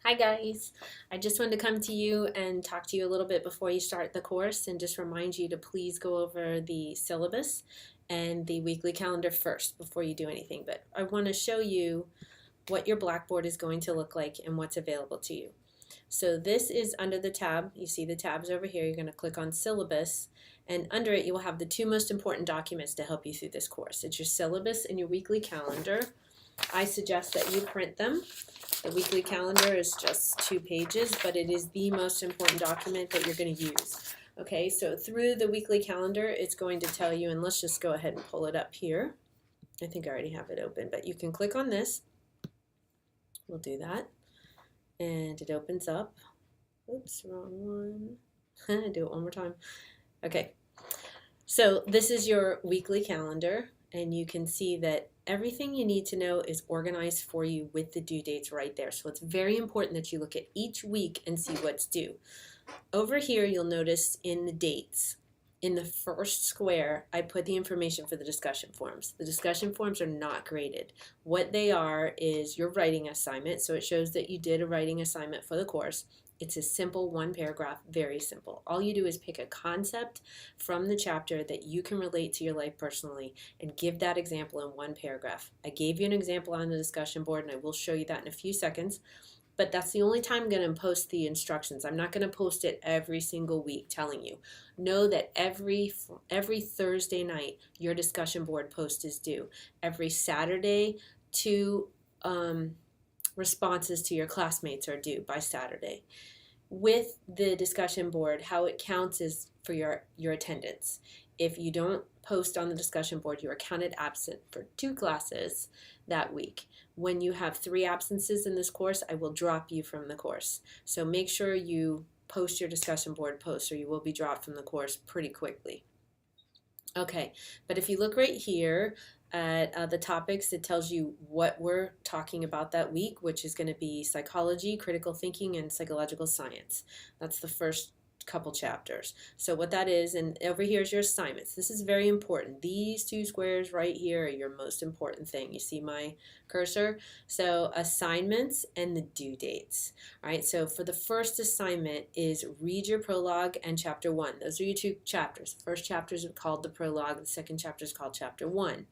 Hi guys, I just wanted to come to you and talk to you a little bit before you start the course and just remind you to please go over the syllabus and the weekly calendar first before you do anything. But I want to show you what your Blackboard is going to look like and what's available to you. So this is under the tab. You see the tabs over here. You're going to click on syllabus, and under it you will have the two most important documents to help you through this course. It's your syllabus and your weekly calendar. I suggest that you print them. The weekly calendar is just 2 pages, but it is the most important document that you're going to use. Okay, so through the weekly calendar, it's going to tell you, and let's just go ahead and pull it up here. I think I already have it open, but you can click on this. We'll do that. And it opens up. Oops, wrong one. Do it one more time. Okay, so this is your weekly calendar, and you can see that everything you need to know is organized for you with the due dates right there. So it's very important that you look at each week and see what's due. Over here, you'll notice in the dates, in the first square, I put the information for the discussion forums. The discussion forums are not graded. What they are is your writing assignment, so it shows that you did a writing assignment for the course. It's a simple 1 paragraph, very simple. All you do is pick a concept from the chapter that you can relate to your life personally and give that example in 1 paragraph. I gave you an example on the discussion board, and I will show you that in a few seconds. But that's the only time I'm going to post the instructions. I'm not going to post it every single week telling you. Know that every Thursday night, your discussion board post is due. Every Saturday, 2 responses to your classmates are due by Saturday. With the discussion board, how it counts is for your attendance. If you don't post on the discussion board, you are counted absent for 2 classes that week. When you have 3 absences in this course, I will drop you from the course. So make sure you post your discussion board post, or you will be dropped from the course pretty quickly. Okay, but if you look right here at the topics, it tells you what we're talking about that week, which is going to be psychology, critical thinking, and psychological science. That's the first couple chapters. So what that is, and over here is your assignments. This is very important. These 2 squares right here are your most important thing. You see my cursor? So assignments and the due dates. All right, so for the first assignment is read your prologue and chapter 1. Those are your 2 chapters. The first chapter is called the prologue. The second chapter is called chapter 1.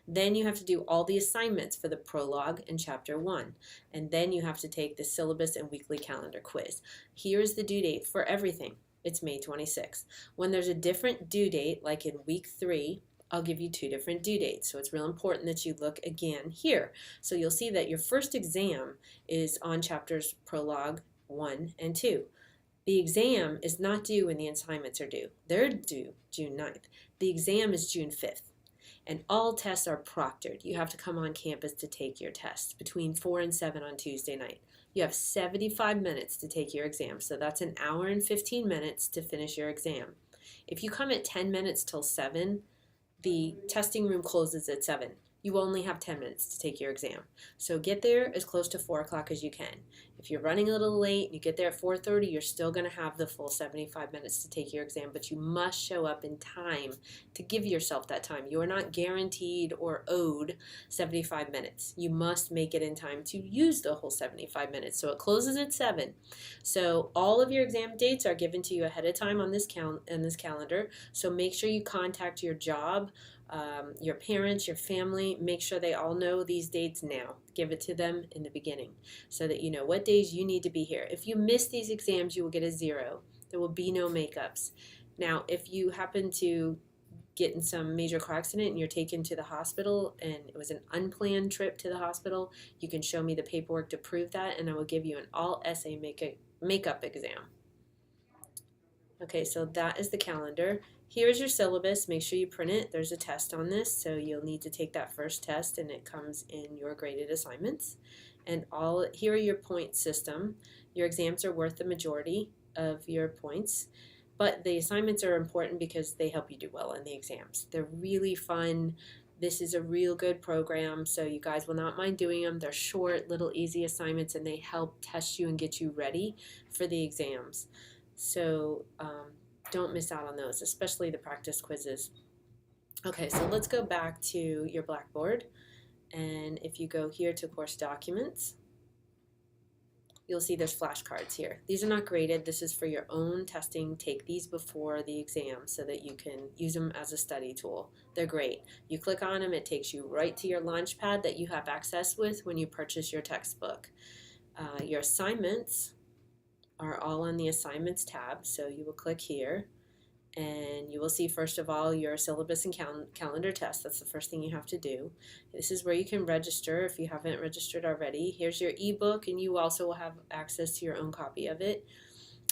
Then you have to do all the assignments for the prologue and chapter 1. And then you have to take the syllabus and weekly calendar quiz. Here's the due date for everything. It's May 26th. When there's a different due date, like in week 3, I'll give you 2 different due dates. So it's real important that you look again here. So you'll see that your first exam is on chapters prologue 1 and 2. The exam is not due when the assignments are due. They're due June 9th. The exam is June 5th. And all tests are proctored. You have to come on campus to take your test between 4 and 7 on Tuesday night. You have 75 minutes to take your exam, so that's an hour and 15 minutes to finish your exam. If you come at 10 minutes till 7, the testing room closes at 7. You only have 10 minutes to take your exam. So get there as close to 4 o'clock as you can. If you're running a little late and you get there at 4:30, you're still going to have the full 75 minutes to take your exam, but you must show up in time to give yourself that time. You are not guaranteed or owed 75 minutes. You must make it in time to use the whole 75 minutes. So it closes at 7. So all of your exam dates are given to you ahead of time on this calendar. So make sure you contact your job, your parents, your family. Make sure they all know these dates now. Give it to them in the beginning so that you know what days you need to be here. If you miss these exams, you will get a 0. There will be no makeups. Now, if you happen to get in some major car accident and you're taken to the hospital and it was an unplanned trip to the hospital, you can show me the paperwork to prove that, and I will give you an all essay makeup exam. Okay, so that is the calendar. Here's your syllabus. Make sure you print it. There's a test on this, so you'll need to take that first test, and it comes in your graded assignments. And here are your point system. Your exams are worth the majority of your points, but the assignments are important because they help you do well in the exams. They're really fun. This is a real good program, so you guys will not mind doing them. They're short, little, easy assignments, and they help test you and get you ready for the exams. So don't miss out on those, especially the practice quizzes. Okay, so let's go back to your Blackboard. And if you go here to course documents, you'll see there's flashcards here. These are not graded. This is for your own testing. Take these before the exam so that you can use them as a study tool. They're great. You click on them, it takes you right to your Launchpad that you have access with when you purchase your textbook. Your assignments are all on the Assignments tab, so you will click here. And you will see, first of all, your syllabus and calendar test. That's the first thing you have to do. This is where you can register if you haven't registered already. Here's your ebook, and you also will have access to your own copy of it.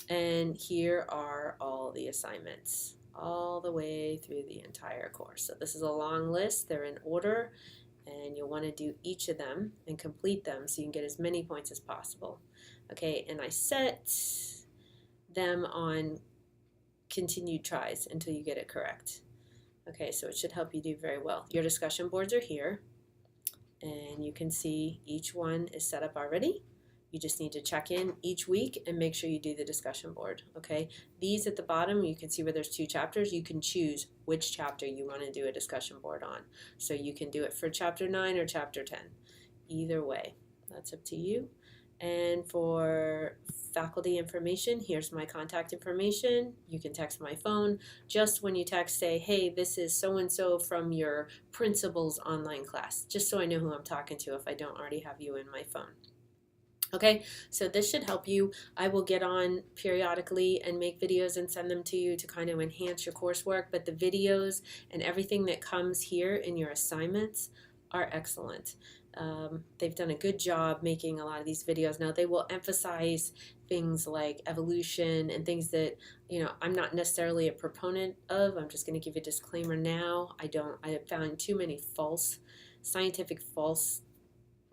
And here are all the assignments, all the way through the entire course. So this is a long list. They're in order, and you'll want to do each of them and complete them so you can get as many points as possible. Okay, and I set them on continued tries until you get it correct. Okay, so it should help you do very well. Your discussion boards are here, and you can see each one is set up already. You just need to check in each week and make sure you do the discussion board. Okay, these at the bottom, you can see where there's 2 chapters. You can choose which chapter you want to do a discussion board on. So you can do it for chapter 9 or chapter 10. Either way, that's up to you. And for faculty information, here's my contact information. You can text my phone. Just when you text, say, hey, this is so-and-so from your principal's online class, just so I know who I'm talking to if I don't already have you in my phone. Okay, so this should help you. I will get on periodically and make videos and send them to you to kind of enhance your coursework, but the videos and everything that comes here in your assignments are excellent. They've done a good job making a lot of these videos. Now they will emphasize things like evolution and things that, you know, I'm not necessarily a proponent of. I'm just going to give you a disclaimer now. I have found too many scientific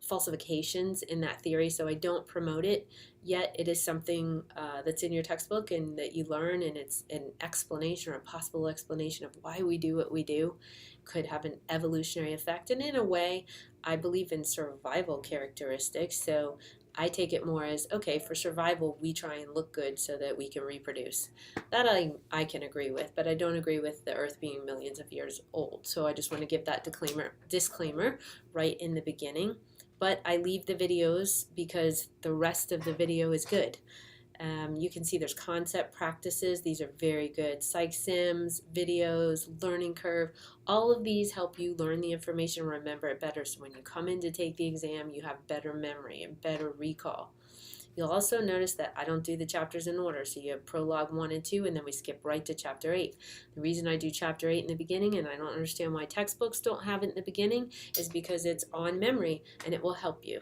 falsifications in that theory, so I don't promote it. Yet it is something that's in your textbook and that you learn, and it's an explanation or a possible explanation of why we do what we do. Could have an evolutionary effect, and in a way I believe in survival characteristics, so I take it more as, okay, for survival we try and look good so that we can reproduce. That I can agree with, but I don't agree with the earth being millions of years old. So I just want to give that disclaimer right in the beginning. But I leave the videos because the rest of the video is good. You can see there's concept practices. These are very good. Psych sims, videos, learning curve. All of these help you learn the information, remember it better. So when you come in to take the exam, you have better memory and better recall. You'll also notice that I don't do the chapters in order. So you have prologue 1 and 2, and then we skip right to chapter 8. The reason I do chapter 8 in the beginning, and I don't understand why textbooks don't have it in the beginning, is because it's on memory and it will help you.